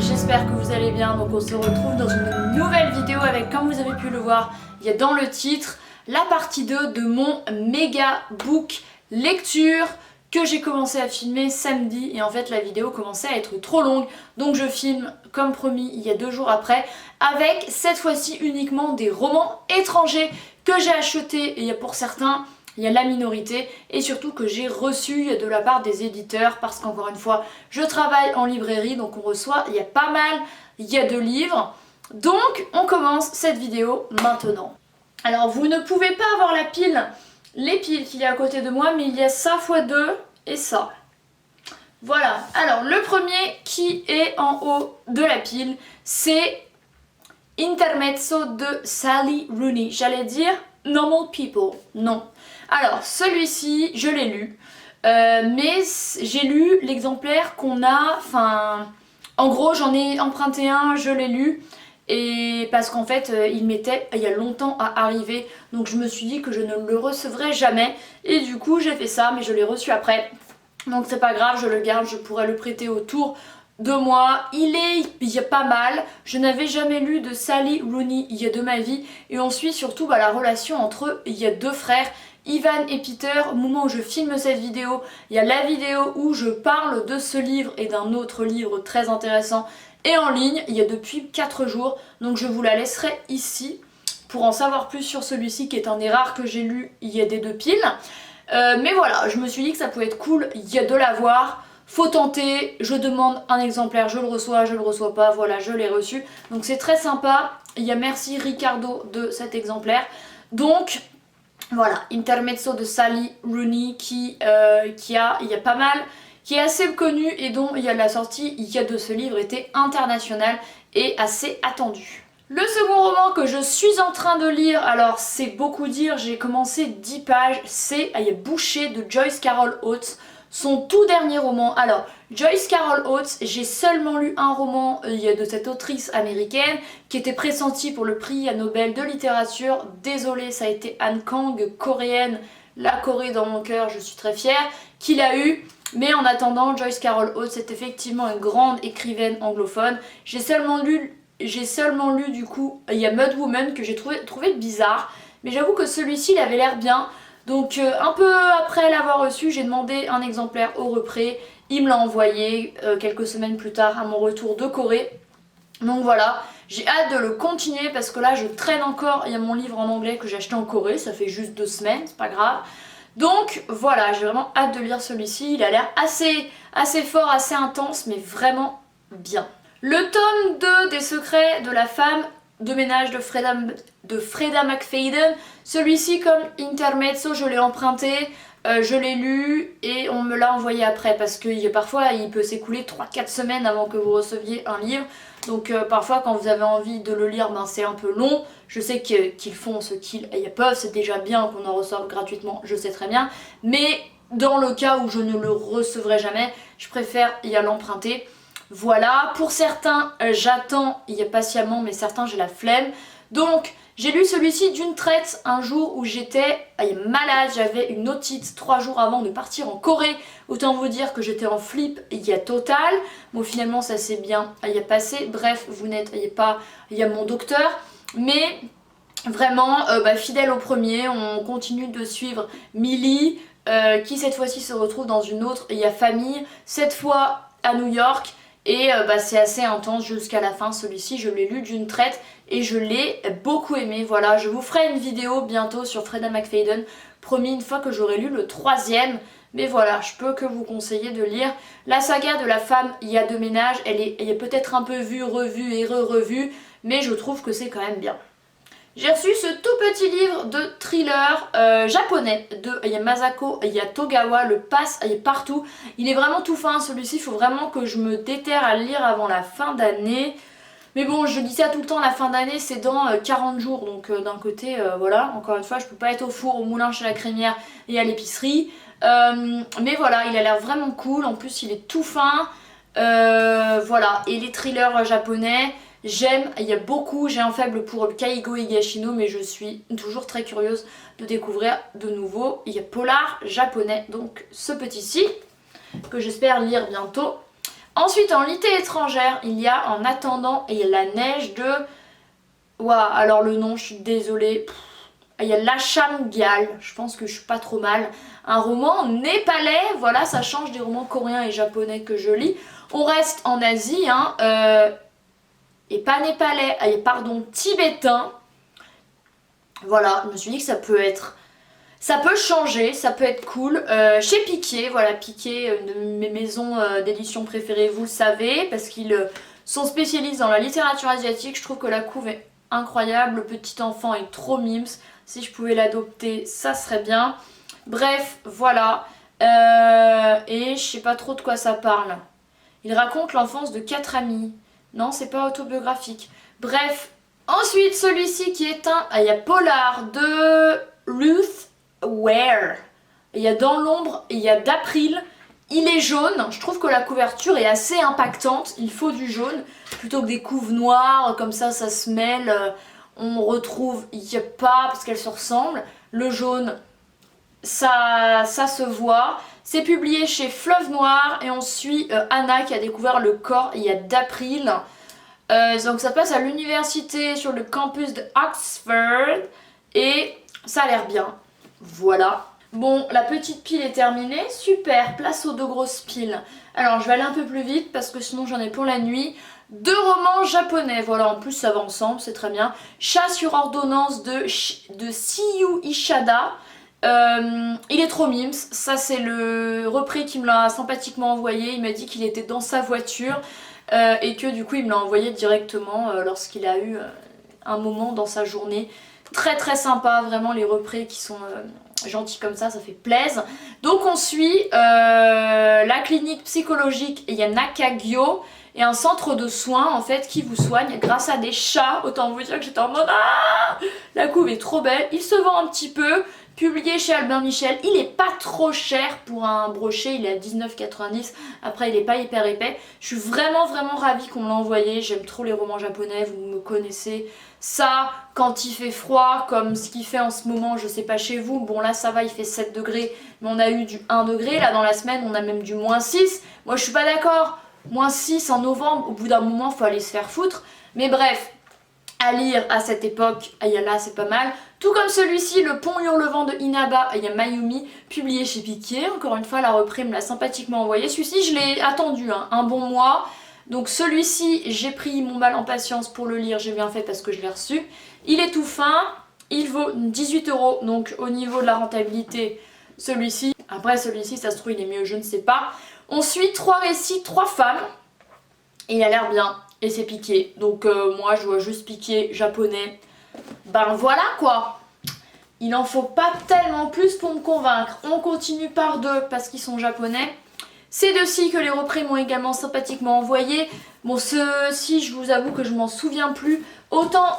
j'espère que vous allez bien. Donc on se retrouve dans une nouvelle vidéo avec, comme vous avez pu le voir, il y a dans le titre, la partie 2 de mon méga book lecture que j'ai commencé à filmer samedi. Et en fait la vidéo commençait à être trop longue, donc je filme comme promis il y a 2 jours après, avec cette fois-ci uniquement des romans étrangers que j'ai achetés, et pour certains il y a la minorité, et surtout que j'ai reçu de la part des éditeurs, parce qu'encore une fois je travaille en librairie, donc on reçoit, il y a pas mal, il y a de livres. Donc on commence cette vidéo maintenant. Alors vous ne pouvez pas avoir la pile, les piles qu'il y a à côté de moi, mais il y a ça x2 et ça. Voilà, alors le premier qui est en haut de la pile, c'est Intermezzo de Sally Rooney. J'allais dire Normal People, non. Alors celui-ci, je l'ai lu, mais j'ai lu l'exemplaire qu'on a, enfin, en gros j'en ai emprunté un, je l'ai lu, et parce qu'en fait il m'était il y a longtemps à arriver, donc je me suis dit que je ne le recevrais jamais, et du coup j'ai fait ça, mais je l'ai reçu après, donc c'est pas grave, je le garde, je pourrais le prêter autour de moi. Il y a pas mal, je n'avais jamais lu de Sally Rooney il y a de ma vie, et on suit surtout la relation entre eux. Il y a deux frères, Ivan et Peter. Au moment où je filme cette vidéo, il y a la vidéo où je parle de ce livre et d'un autre livre très intéressant et en ligne, il y a depuis 4 jours, donc je vous la laisserai ici pour en savoir plus sur celui-ci qui est un des rares que j'ai lu il y a des 2 piles. Mais voilà, je me suis dit que ça pouvait être cool, il y a de l'avoir. Faut tenter, je demande un exemplaire, je le reçois pas, voilà, je l'ai reçu. Donc c'est très sympa, il y a merci Ricardo de cet exemplaire. Donc voilà, Intermezzo de Sally Rooney il y a pas mal, qui est assez connu et dont il y a la sortie il y a de ce livre était international et assez attendu. Le second roman que je suis en train de lire, alors c'est beaucoup dire, j'ai commencé 10 pages, c'est Boucher de Joyce Carol Oates. Son tout dernier roman. Alors, Joyce Carol Oates, j'ai seulement lu un roman de cette autrice américaine qui était pressentie pour le prix Nobel de littérature. Désolée, ça a été Anne Kang, coréenne, la Corée dans mon cœur, je suis très fière, qui l'a eu. Mais en attendant, Joyce Carol Oates est effectivement une grande écrivaine anglophone. J'ai seulement lu du coup, il y a Mud Woman que j'ai trouvé bizarre. Mais j'avoue que celui-ci, il avait l'air bien. Donc un peu après l'avoir reçu, j'ai demandé un exemplaire au reprêt, il me l'a envoyé quelques semaines plus tard à mon retour de Corée. Donc voilà, j'ai hâte de le continuer parce que là je traîne encore, il y a mon livre en anglais que j'ai acheté en Corée, ça fait juste 2 semaines, c'est pas grave. Donc voilà, j'ai vraiment hâte de lire celui-ci, il a l'air assez fort, assez intense, mais vraiment bien. Le tome 2 des secrets de la femme de ménage de Freda McFadden. Celui-ci, comme Intermezzo, je l'ai emprunté, je l'ai lu et on me l'a envoyé après parce que parfois il peut s'écouler 3-4 semaines avant que vous receviez un livre. Donc parfois quand vous avez envie de le lire, c'est un peu long. Je sais qu'ils font ce qu'ils peuvent, c'est déjà bien qu'on en reçoive gratuitement, je sais très bien. Mais dans le cas où je ne le recevrai jamais, je préfère l'emprunter. Voilà, pour certains j'attends patiemment, mais certains j'ai la flemme. Donc j'ai lu celui-ci d'une traite un jour où j'étais malade, j'avais une otite 3 jours avant de partir en Corée. Autant vous dire que j'étais en flip total. Bon finalement ça s'est bien passé, bref vous n'êtes pas mon docteur. Mais vraiment fidèle au premier, on continue de suivre Millie qui cette fois-ci se retrouve dans une autre famille, cette fois à New York. Et c'est assez intense jusqu'à la fin. Celui-ci je l'ai lu d'une traite et je l'ai beaucoup aimé. Voilà, je vous ferai une vidéo bientôt sur Freda McFadden, promis, une fois que j'aurai lu le 3e. Mais voilà, je peux que vous conseiller de lire la saga de la femme de ménage. Elle est peut-être un peu vue, revue et re-revue, mais je trouve que c'est quand même bien. J'ai reçu ce tout petit livre de thriller japonais de Masako Togawa, le passe partout. Il est vraiment tout fin celui-ci, il faut vraiment que je me déterre à le lire avant la fin d'année. Mais bon, je dis ça tout le temps, la fin d'année c'est dans 40 jours, donc d'un côté, voilà, encore une fois, je peux pas être au four, au moulin, chez la crémière et à l'épicerie. Mais voilà, il a l'air vraiment cool, en plus il est tout fin. Voilà, et les thrillers japonais, j'aime, il y a beaucoup, j'ai un faible pour Keigo Higashino, mais je suis toujours très curieuse de découvrir de nouveau. Il y a polar japonais, donc ce petit-ci, que j'espère lire bientôt. Ensuite, en litté étrangère, il y a En attendant et la neige de... Ouah, alors le nom, je suis désolée. Il y a Lachamgyal, je pense que je suis pas trop mal. Un roman népalais, voilà, ça change des romans coréens et japonais que je lis. On reste en Asie, hein, et pas népalais, pardon, tibétain. Voilà, je me suis dit que ça peut changer, ça peut être cool. Chez Piquet, voilà, Piquet, une de mes maisons d'édition préférées, vous le savez, parce qu'ils sont spécialistes dans la littérature asiatique. Je trouve que la couve est incroyable, le petit enfant est trop mimes. Si je pouvais l'adopter, ça serait bien. Bref, voilà. Et je sais pas trop de quoi ça parle. Il raconte l'enfance de 4 amis. Non, c'est pas autobiographique. Bref, ensuite celui-ci qui est il y a Polar de Ruth Ware. Il y a Dans l'ombre, il y a d'April. Il est jaune, je trouve que la couverture est assez impactante, il faut du jaune, plutôt que des couves noires, comme ça se mêle, on retrouve, il n'y a pas, parce qu'elles se ressemblent. Le jaune, ça se voit. C'est publié chez Fleuve Noir et on suit Anna qui a découvert le corps il y a d'April. Donc ça passe à l'université sur le campus de Oxford et ça a l'air bien. Voilà. Bon, la petite pile est terminée, super, place aux 2 grosses piles. Alors je vais aller un peu plus vite parce que sinon j'en ai pour la nuit. 2 romans japonais, voilà, en plus ça va ensemble, c'est très bien. Chat sur ordonnance de Siyu Ishida. Il est trop mimes, ça c'est le repris qui me l'a sympathiquement envoyé. Il m'a dit qu'il était dans sa voiture et que du coup il me l'a envoyé directement lorsqu'il a eu un moment dans sa journée. Très très sympa, vraiment les repris qui sont gentils comme ça fait plaisir. Donc on suit la clinique psychologique Yanakagyo et un centre de soins en fait qui vous soigne grâce à des chats. Autant vous dire que j'étais en mode ah, la couve est trop belle, il se vend un petit peu. Publié chez Albin Michel, il est pas trop cher pour un brochet, il est à 19,90. Après il est pas hyper épais. Je suis vraiment ravie qu'on me l'a envoyé, j'aime trop les romans japonais, vous me connaissez. Ça, quand il fait froid, comme ce qu'il fait en ce moment, je sais pas chez vous, bon là ça va, il fait 7 degrés, mais on a eu du 1 degré, là dans la semaine on a même du -6. Moi je suis pas d'accord, -6 en novembre, au bout d'un moment faut aller se faire foutre. Mais bref, à lire à cette époque, là c'est pas mal. Tout comme celui-ci, Le Pont Hurlevent de Inaba, il y a Mayumi, publié chez Piquet. Encore une fois, la reprise me l'a sympathiquement envoyé. Celui-ci, je l'ai attendu un bon mois. Donc celui-ci, j'ai pris mon mal en patience pour le lire. J'ai bien fait parce que je l'ai reçu. Il est tout fin. Il vaut 18 €. Donc au niveau de la rentabilité, celui-ci. Après celui-ci, ça se trouve, il est mieux, je ne sais pas. On suit 3 récits, 3 femmes. Et il a l'air bien. Et c'est Piqué. Donc moi, je vois juste Piqué japonais. Ben voilà quoi. Il en faut pas tellement plus pour me convaincre. On continue par 2 parce qu'ils sont japonais. Ces 2-ci que les repris m'ont également sympathiquement envoyé. Bon, ceux-ci, je vous avoue que je m'en souviens plus. Autant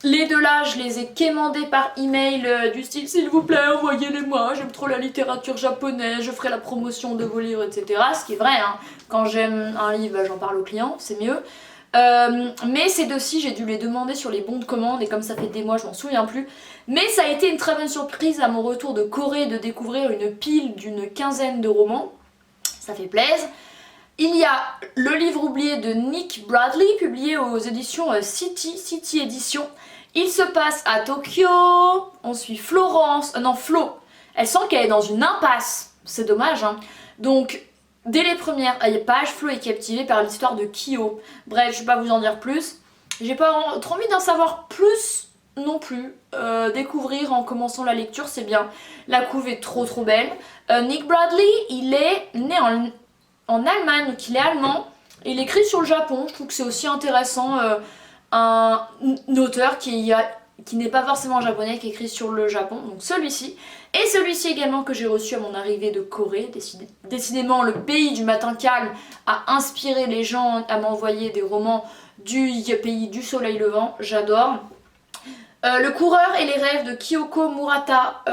les 2 là, je les ai quémandés par email du style s'il vous plaît, envoyez-les-moi. J'aime trop la littérature japonaise, je ferai la promotion de vos livres, etc. Ce qui est vrai, hein. Quand j'aime un livre, j'en parle au client, c'est mieux. Mais ces 2-ci, j'ai dû les demander sur les bons de commande et comme ça fait des mois, je m'en souviens plus. Mais ça a été une très bonne surprise à mon retour de Corée de découvrir une pile d'une 15aine de romans. Ça fait plaisir. Il y a Le livre oublié de Nick Bradley, publié aux éditions City Édition. Il se passe à Tokyo. On suit Florence. Non, Flo. Elle sent qu'elle est dans une impasse. C'est dommage, hein. Donc, dès les premières pages, Flo est captivée par l'histoire de Kyo. Bref, je vais pas vous en dire plus. J'ai pas trop envie d'en savoir plus non plus. Découvrir en commençant la lecture, c'est bien. La couve est trop belle. Nick Bradley, il est né en Allemagne, donc il est allemand. Il écrit sur le Japon. Je trouve que c'est aussi intéressant. Un auteur qui n'est pas forcément japonais, qui écrit sur le Japon, donc celui-ci. Et celui-ci également que j'ai reçu à mon arrivée de Corée. Décidément, le pays du matin calme a inspiré les gens à m'envoyer des romans du pays du soleil levant. J'adore. Le coureur et les rêves de Kyoko Murata.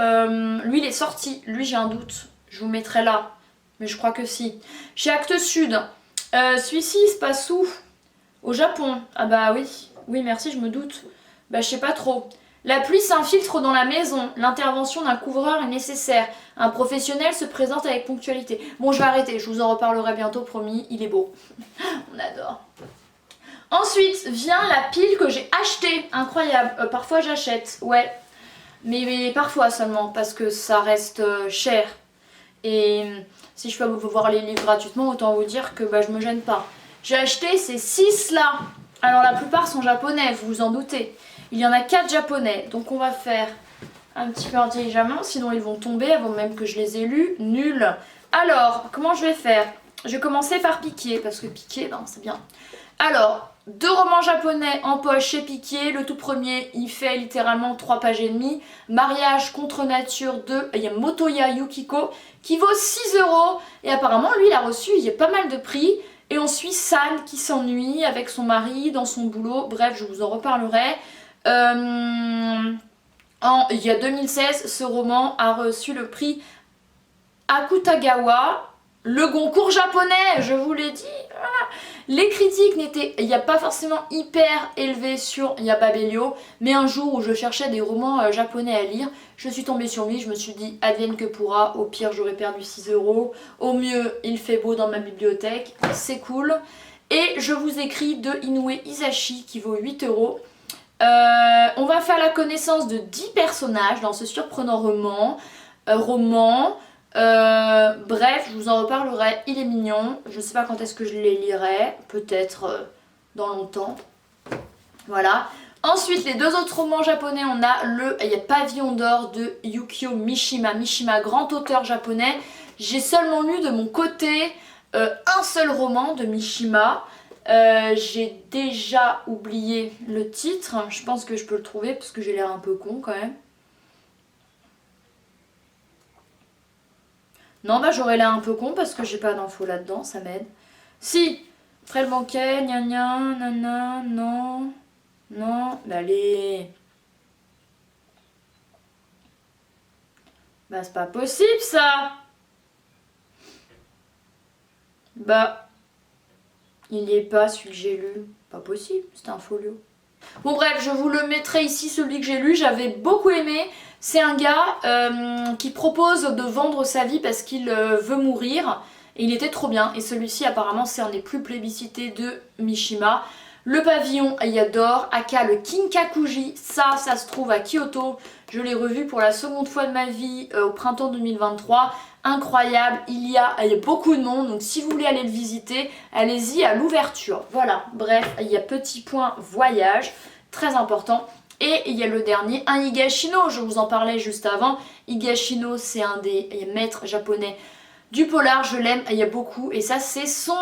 Lui, il est sorti. Lui, j'ai un doute. Je vous mettrai là. Mais je crois que si. Chez Actes Sud. Celui-ci, il se passe où? Au Japon. Ah bah oui. Oui, merci, je me doute. Bah, je sais pas trop. La pluie s'infiltre dans la maison. L'intervention d'un couvreur est nécessaire. Un professionnel se présente avec ponctualité. Bon, je vais arrêter. Je vous en reparlerai bientôt, promis. Il est beau. On adore. Ensuite vient la pile que j'ai achetée. Incroyable. Parfois j'achète. Ouais. Mais parfois seulement. Parce que ça reste cher. Et si je peux vous voir les livres gratuitement, autant vous dire que je me gêne pas. J'ai acheté ces 6 là. Alors la plupart sont japonais, vous vous en doutez. Il y en a 4 japonais, donc on va faire un petit peu intelligemment, sinon ils vont tomber avant même que je les ai lus. Nul. Alors, comment je vais faire? Je vais commencer par Piqué, parce que Piqué, ben, c'est bien. Alors, 2 romans japonais en poche chez Piqué. Le tout premier, il fait littéralement 3 pages et demie. Mariage contre nature de Motoya Yukiko, qui vaut 6 €. Et apparemment, lui, il a reçu, il y a pas mal de prix. Et on suit San qui s'ennuie avec son mari dans son boulot. Bref, je vous en reparlerai. Il y a 2016, ce roman a reçu le prix Akutagawa, le Goncourt japonais, je vous l'ai dit. Voilà. Les critiques n'étaient, il n'y a pas forcément hyper élevées sur Yababelio, mais un jour où je cherchais des romans japonais à lire, je suis tombée sur lui, je me suis dit advienne que pourra, au pire j'aurais perdu 6 €, au mieux il fait beau dans ma bibliothèque, c'est cool. Et je vous écris de Inoue Isashi qui vaut 8 €. On va faire la connaissance de 10 personnages dans ce surprenant roman. Bref, je vous en reparlerai, il est mignon. Je sais pas quand est-ce que je les lirai, peut-être dans longtemps. Voilà. Ensuite, les 2 autres romans japonais, il y a Pavillon d'or de Yukio Mishima. Mishima, grand auteur japonais. J'ai seulement lu de mon côté un seul roman de Mishima. J'ai déjà oublié le titre, je pense que je peux le trouver parce que j'ai l'air un peu con quand même. Non, j'aurais l'air un peu con parce que j'ai pas d'infos là-dedans, ça m'aide. Si, après le banquet, gna gna, nana, non, non, allez. C'est pas possible ça. Il n'y est pas celui que j'ai lu. Pas possible, c'était un folio. Bon bref, je vous le mettrai ici, celui que j'ai lu, j'avais beaucoup aimé. C'est un gars qui propose de vendre sa vie parce qu'il veut mourir. Et il était trop bien. Et celui-ci apparemment c'est un des plus plébiscités de Mishima. Le pavillon d'or, aka le Kinkakuji, ça se trouve à Kyoto. Je l'ai revu pour la seconde fois de ma vie au printemps 2023. Incroyable, il y a beaucoup de monde, donc si vous voulez aller le visiter, allez-y à l'ouverture. Voilà, bref, il y a petit point voyage, très important. Et il y a le dernier, un Higashino, je vous en parlais juste avant. Higashino, c'est un des maîtres japonais du polar, je l'aime, il y a beaucoup. Et ça, c'est son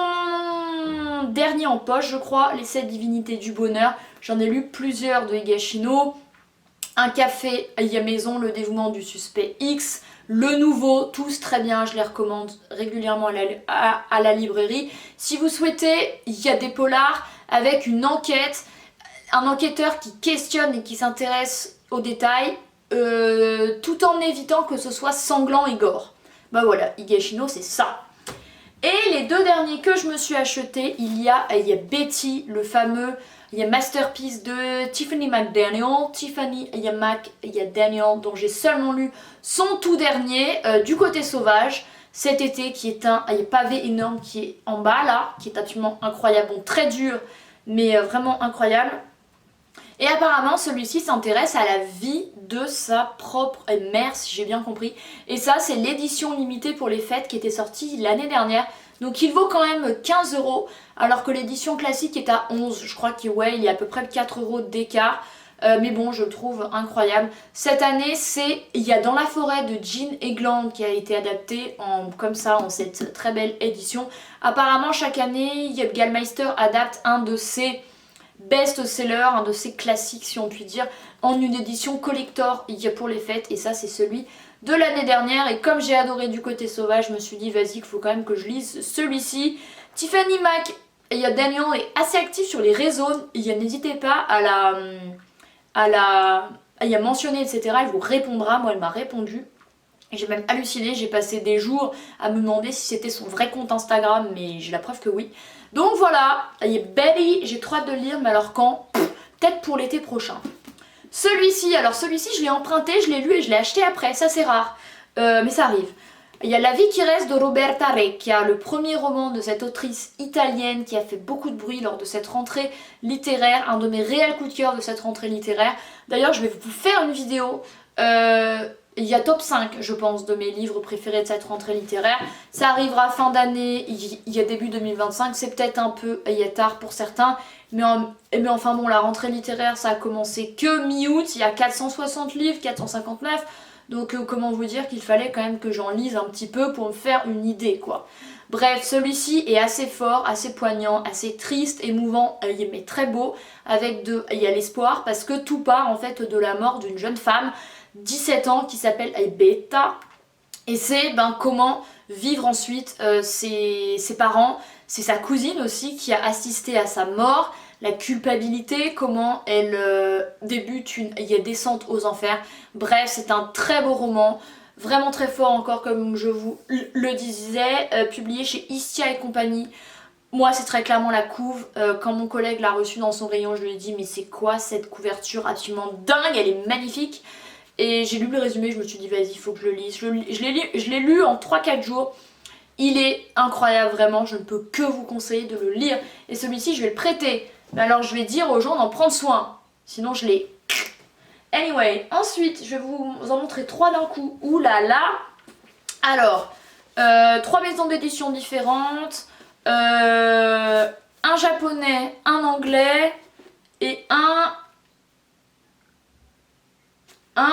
dernier en poche, je crois, Les 7 divinités du bonheur. J'en ai lu plusieurs de Higashino. Un café, il y a maison, le dévouement du suspect X. Le nouveau, tous très bien, je les recommande régulièrement à la librairie. Si vous souhaitez, il y a des polars avec une enquête, un enquêteur qui questionne et qui s'intéresse aux détails, tout en évitant que ce soit sanglant et gore. Voilà, Higashino c'est ça. Et les 2 derniers que je me suis achetés, il y a Betty, le fameux masterpiece de Tiffany McDaniel. Daniel, dont j'ai seulement lu son tout dernier, Du côté sauvage, cet été, qui est un pavé énorme qui est en bas là, qui est absolument incroyable, bon très dur, mais vraiment incroyable. Et apparemment celui-ci s'intéresse à la vie de sa propre mère, si j'ai bien compris. Et ça c'est l'édition limitée pour les fêtes qui était sortie l'année dernière. Donc il vaut quand même 15 €, alors que l'édition classique est à 11. Je crois qu'il y a à peu près 4 € d'écart. Mais bon, je le trouve incroyable. Cette année, il y a Dans la forêt de Jean Egland qui a été adapté comme ça, en cette très belle édition. Apparemment, chaque année, Gallmeister adapte un de ses best-sellers, un de ses classiques si on peut dire, en une édition collector pour les fêtes. Et ça, c'est celui de l'année dernière. Et comme j'ai adoré Du côté sauvage, je me suis dit, vas-y, qu'il faut quand même que je lise celui-ci. Tiffany Daniel est assez active sur les réseaux. N'hésitez pas à la mentionner, etc. Elle vous répondra. Moi, elle m'a répondu. Et j'ai même halluciné, j'ai passé des jours à me demander si c'était son vrai compte Instagram, mais j'ai la preuve que oui. Donc voilà, il y a Betty, j'ai trop hâte de le lire, mais alors quand? Peut-être pour l'été prochain. Celui-ci, alors celui-ci je l'ai emprunté, je l'ai lu et je l'ai acheté après, ça c'est rare, mais ça arrive. Il y a La vie qui reste de Roberta Recchia, le premier roman de cette autrice italienne qui a fait beaucoup de bruit lors de cette rentrée littéraire, un de mes réels coups de cœur de cette rentrée littéraire. D'ailleurs je vais vous faire une vidéo, il y a top 5 je pense de mes livres préférés de cette rentrée littéraire. Ça arrivera fin d'année, il y a début 2025, c'est peut-être un peu il y a tard pour certains. Mais enfin bon, la rentrée littéraire ça a commencé que mi-août, il y a 460 livres, 459. Donc comment vous dire qu'il fallait quand même que j'en lise un petit peu pour me faire une idée quoi. Bref, celui-ci est assez fort, assez poignant, assez triste, émouvant, mais très beau, il y a l'espoir parce que tout part en fait de la mort d'une jeune femme, 17 ans, qui s'appelle Betta. Et c'est comment vivre ensuite ses parents, c'est sa cousine aussi qui a assisté à sa mort, la culpabilité, comment elle débute une descente aux enfers. Bref, c'est un très beau roman, vraiment très fort encore comme je vous le disais, publié chez Istia et compagnie. Moi c'est très clairement la couve, quand mon collègue l'a reçu dans son rayon je lui ai dit mais c'est quoi cette couverture absolument dingue, elle est magnifique. Et j'ai lu le résumé, je me suis dit vas-y il faut que je le lise, je l'ai lu en 3-4 jours. Il est incroyable vraiment, je ne peux que vous conseiller de le lire. Et celui-ci je vais le prêter, mais alors je vais dire aux gens d'en prendre soin, sinon je l'ai. Anyway, ensuite je vais vous en montrer 3 d'un coup, ouh là là. Alors, 3 maisons d'édition différentes, un japonais, un anglais et un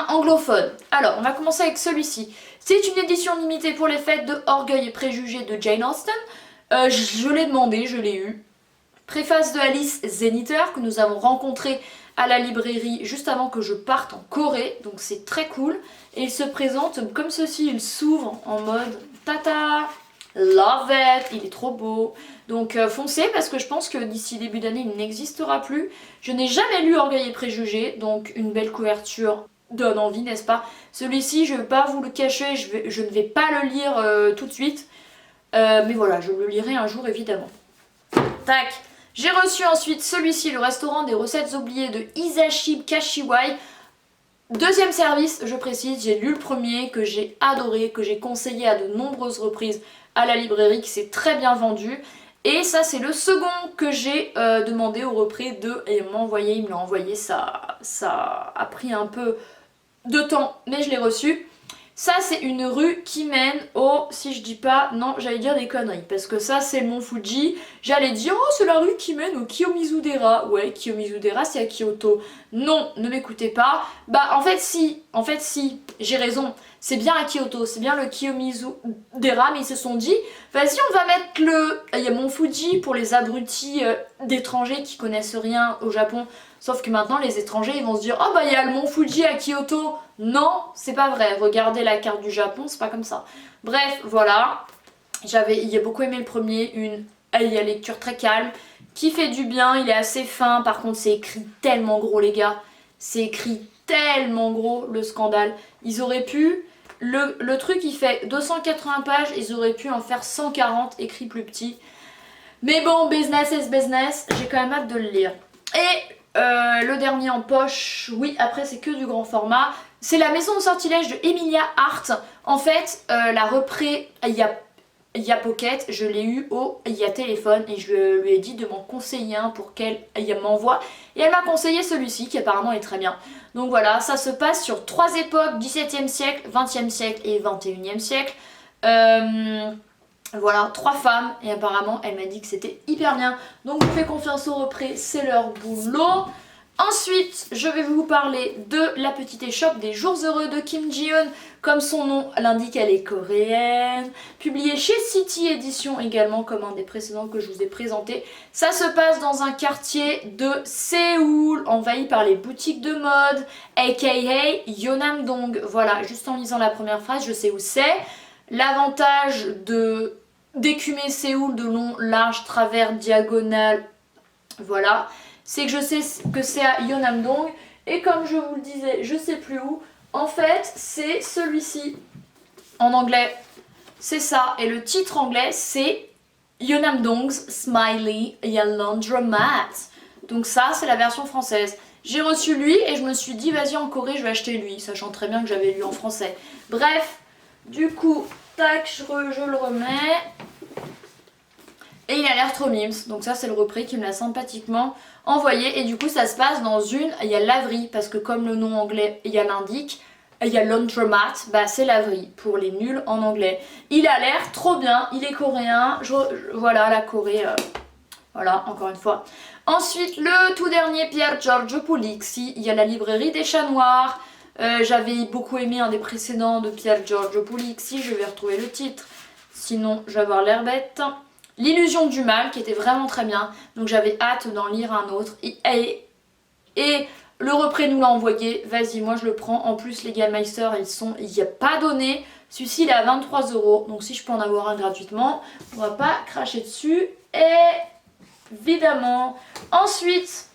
anglophone. Alors, on va commencer avec celui-ci. C'est une édition limitée pour les fêtes de Orgueil et Préjugés de Jane Austen. Je l'ai demandé, je l'ai eu. Préface de Alice Zeniter que nous avons rencontré à la librairie juste avant que je parte en Corée. Donc c'est très cool. Et il se présente comme ceci, il s'ouvre en mode tata, love it, il est trop beau. Donc foncez parce que je pense que d'ici début d'année il n'existera plus. Je n'ai jamais lu Orgueil et Préjugés, donc une belle couverture donne envie, n'est-ce pas? Celui-ci, je ne vais pas vous le cacher, je ne vais pas le lire tout de suite. Mais voilà, je le lirai un jour évidemment. Tac. J'ai reçu ensuite celui-ci, le restaurant des recettes oubliées de Hisashi Kashiwai. Deuxième service, je précise, j'ai lu le premier, que j'ai adoré, que j'ai conseillé à de nombreuses reprises à la librairie, qui s'est très bien vendu. Et ça c'est le second que j'ai demandé au repris de... Et il me l'a envoyé, ça a pris un peu de temps, mais je l'ai reçu. Ça c'est une rue qui mène au... Si je dis pas... Non, j'allais dire des conneries, parce que ça c'est le mont Fuji. J'allais dire, oh c'est la rue qui mène au Kiyomizu-dera. Ouais, Kiyomizu-dera c'est à Kyoto. Non, ne m'écoutez pas. Bah en fait si, j'ai raison. C'est bien à Kyoto, c'est bien le Kiyomizu-dera, mais ils se sont dit, vas-y on va mettre le... Il y a Mont Fuji pour les abrutis d'étrangers qui connaissent rien au Japon. Sauf que maintenant les étrangers ils vont se dire, oh bah il y a le Mont Fuji à Kyoto. Non, c'est pas vrai, regardez la carte du Japon, c'est pas comme ça. Bref, voilà. Il a beaucoup aimé le premier, il y a lecture très calme, qui fait du bien, il est assez fin, par contre c'est écrit tellement gros les gars. C'est écrit tellement gros, le scandale. Ils auraient pu... Le truc il fait 280 pages, ils auraient pu en faire 140 écrits plus petits. Mais bon, business is business, j'ai quand même hâte de le lire. Et le dernier en poche, oui, après c'est que du grand format. C'est La Maison au sortilège de Emilia Hart. En fait, la repris, il y a Pocket, je l'ai eu il y a téléphone et je lui ai dit de m'en conseiller un pour qu'elle m'envoie. Et elle m'a conseillé celui-ci qui apparemment est très bien. Donc voilà, ça se passe sur 3 époques, 17e siècle, 20e siècle et 21e siècle. Voilà, 3 femmes et apparemment elle m'a dit que c'était hyper bien. Donc je fais confiance aux repris, c'est leur boulot. Ensuite, je vais vous parler de La Petite Échoppe des Jours Heureux de Kim Ji-eun. Comme son nom l'indique, elle est coréenne. Publiée chez City Edition également, comme un des précédents que je vous ai présenté. Ça se passe dans un quartier de Séoul, envahi par les boutiques de mode, aka Yeonnam-dong. Voilà, juste en lisant la première phrase, je sais où c'est. L'avantage d'écumer Séoul de long, large, travers, diagonale, voilà, c'est que je sais que c'est à Yeonnam-dong. Et comme je vous le disais, je sais plus où, en fait c'est celui-ci en anglais, c'est ça. Et le titre anglais c'est Yeonnam-dong's Smiley Laundromat. Donc ça c'est la version française. J'ai reçu lui et je me suis dit vas-y en Corée je vais acheter lui, sachant très bien que j'avais lu en français. Bref, du coup, tac, je le remets. Et il a l'air trop mimes, donc ça c'est le repris qui me l'a sympathiquement envoyé. Et du coup ça se passe dans il y a laverie, parce que comme le nom anglais il y a l'indique, il y a laundromat, bah c'est laverie pour les nuls en anglais. Il a l'air trop bien, il est coréen, voilà la Corée, voilà encore une fois. Ensuite le tout dernier Pier Giorgio Pulixi, il y a la librairie des chats noirs. J'avais beaucoup aimé un des précédents de Pier Giorgio Pulixi, je vais retrouver le titre, sinon je vais avoir l'air bête. L'illusion du mal qui était vraiment très bien, donc j'avais hâte d'en lire un autre. Et le repris nous l'a envoyé, vas-y moi je le prends. En plus les Gallmeister il n'y a pas donné. Celui-ci il est à 23 €, donc si je peux en avoir un gratuitement, on va pas cracher dessus, évidemment. Ensuite,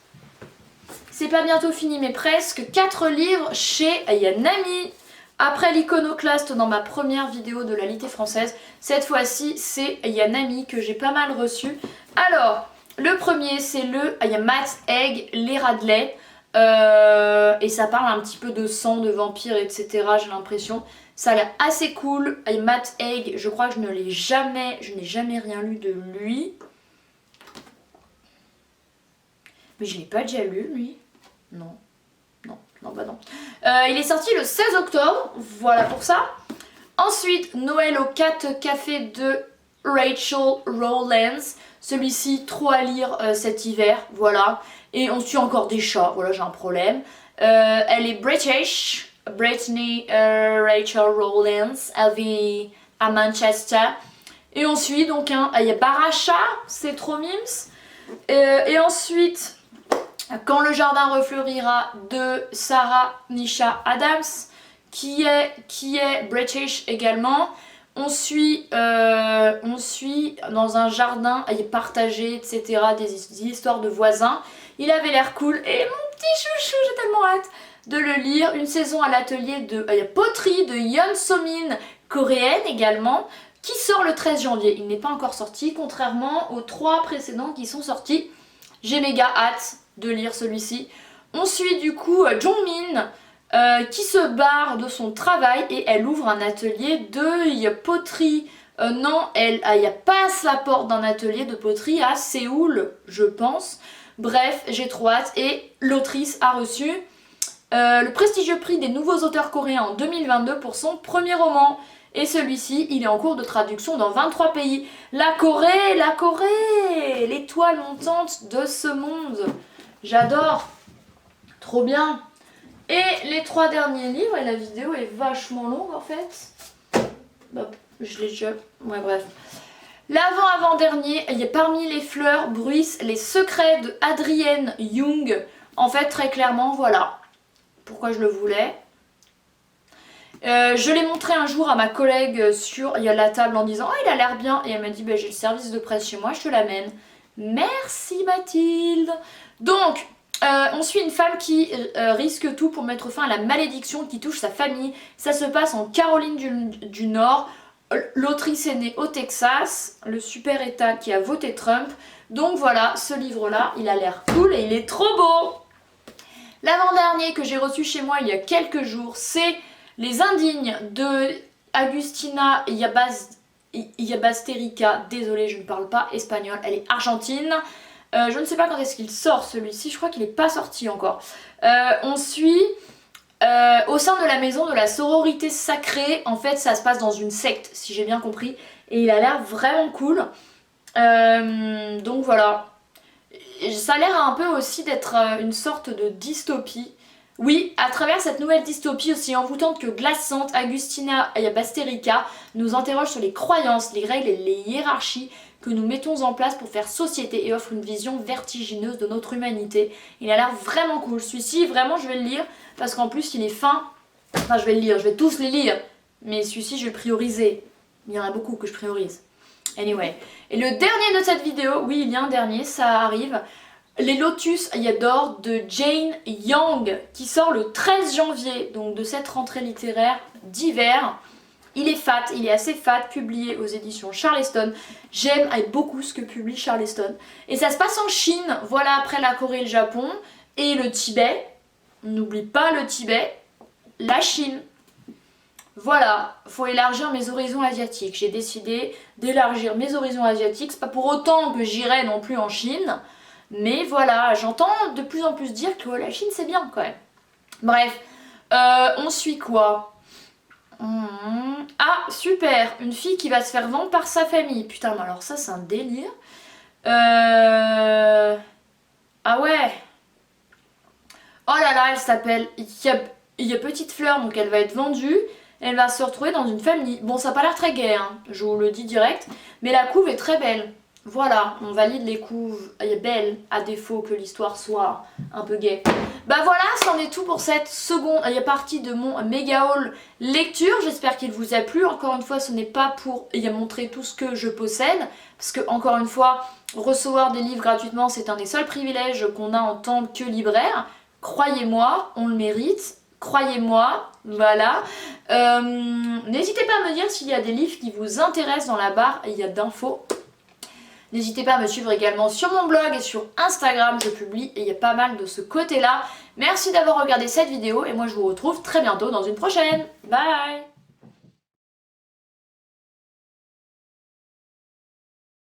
c'est pas bientôt fini mais presque, 4 livres chez Yanami. Après l'iconoclaste dans ma première vidéo de la litté française, cette fois-ci c'est Yanami que j'ai pas mal reçu. Alors, le premier c'est il y a Matt Egg, les Radley. Et ça parle un petit peu de sang, de vampires, etc. J'ai l'impression. Ça a l'air assez cool. Et Matt Egg, je crois que je n'ai jamais rien lu de lui. Mais je l'ai pas déjà lu lui. Non. Non, bah non. Il est sorti le 16 octobre, voilà pour ça. Ensuite, Noël au 4 café de Rachel Rowlands. Celui-ci, trop à lire cet hiver, voilà. Et on suit encore des chats, voilà, j'ai un problème. Elle est British, Brittany Rachel Rowlands. Elle vit à Manchester. Et on suit donc il y a Baracha, c'est trop mimes. Et ensuite... Quand le jardin refleurira de Sarah Nisha Adams, qui est British également. On suit dans un jardin partagé, etc. des histoires de voisins. Il avait l'air cool et mon petit chouchou, j'ai tellement hâte de le lire. Une saison à l'atelier de poterie de Yeon So-min, coréenne également, qui sort le 13 janvier. Il n'est pas encore sorti, contrairement aux 3 précédents qui sont sortis. J'ai méga hâte de lire celui-ci. On suit du coup Jongmin qui se barre de son travail et elle ouvre un atelier de poterie. Non, elle passe la porte d'un atelier de poterie à Séoul, je pense. Bref, j'ai trop hâte et l'autrice a reçu le prestigieux prix des nouveaux auteurs coréens en 2022 pour son premier roman. Et celui-ci, il est en cours de traduction dans 23 pays. La Corée, l'étoile montante de ce monde. J'adore, trop bien. Et les 3 derniers livres, et la vidéo est vachement longue en fait. Bah, je l'ai déjà... Ouais bref. L'avant-avant-dernier, il y a Parmi les fleurs bruissent les secrets de Adrienne Young. En fait très clairement voilà pourquoi je le voulais. Je l'ai montré un jour à ma collègue sur la table en disant « Oh il a l'air bien » et elle m'a dit bah, « J'ai le service de presse chez moi, je te l'amène. » Merci Mathilde. Donc, on suit une femme qui risque tout pour mettre fin à la malédiction qui touche sa famille. Ça se passe en Caroline du Nord. L'autrice est née au Texas, le super état qui a voté Trump. Donc voilà, ce livre-là, il a l'air cool et il est trop beau. L'avant-dernier que j'ai reçu chez moi il y a quelques jours, c'est Les Indignes de Agustina Yabasterica. Désolée, je ne parle pas espagnol, elle est argentine. Je ne sais pas quand est-ce qu'il sort celui-ci, je crois qu'il n'est pas sorti encore. On suit au sein de la maison de la sororité sacrée. En fait ça se passe dans une secte si j'ai bien compris. Et il a l'air vraiment cool. Donc voilà. Ça a l'air un peu aussi d'être une sorte de dystopie. Oui, à travers cette nouvelle dystopie aussi envoûtante que glaçante, Agustina Yabasterica nous interroge sur les croyances, les règles et les hiérarchies que nous mettons en place pour faire société et offre une vision vertigineuse de notre humanité. Il a l'air vraiment cool. Celui-ci, vraiment, je vais le lire parce qu'en plus, il est fin. Enfin, je vais le lire, je vais tous les lire. Mais celui-ci, je vais le prioriser. Il y en a beaucoup que je priorise. Anyway. Et le dernier de cette vidéo, oui, il y a un dernier, ça arrive. Les Lotus d'or de Jane Young qui sort le 13 janvier, donc de cette rentrée littéraire d'hiver. Il est fat, il est assez fat, publié aux éditions Charleston. J'aime beaucoup ce que publie Charleston. Et ça se passe en Chine, voilà après la Corée et le Japon. Et le Tibet, n'oublie pas le Tibet, la Chine. Voilà, faut élargir mes horizons asiatiques. J'ai décidé d'élargir mes horizons asiatiques. C'est pas pour autant que j'irai non plus en Chine. Mais voilà, j'entends de plus en plus dire que la Chine c'est bien quand même. Bref, on suit quoi? Ah, super, une fille qui va se faire vendre par sa famille. Putain, mais alors ça c'est un délire. Ah ouais. Oh là là, elle s'appelle il y a Petite Fleur, donc elle va être vendue. Elle va se retrouver dans une famille. Bon, ça n'a pas l'air très gai, hein, je vous le dis direct. Mais la couve est très belle. Voilà, on valide les couves belles, à défaut que l'histoire soit un peu gaie. Bah voilà, c'en est tout pour cette seconde partie de mon méga haul lecture. J'espère qu'il vous a plu. Encore une fois, ce n'est pas pour montrer tout ce que je possède. Parce que, encore une fois, recevoir des livres gratuitement, c'est un des seuls privilèges qu'on a en tant que libraire. Croyez-moi, on le mérite. Croyez-moi, voilà. N'hésitez pas à me dire s'il y a des livres qui vous intéressent dans la barre d'infos. N'hésitez pas à me suivre également sur mon blog et sur Instagram, je publie et il y a pas mal de ce côté-là. Merci d'avoir regardé cette vidéo et moi je vous retrouve très bientôt dans une prochaine. Bye!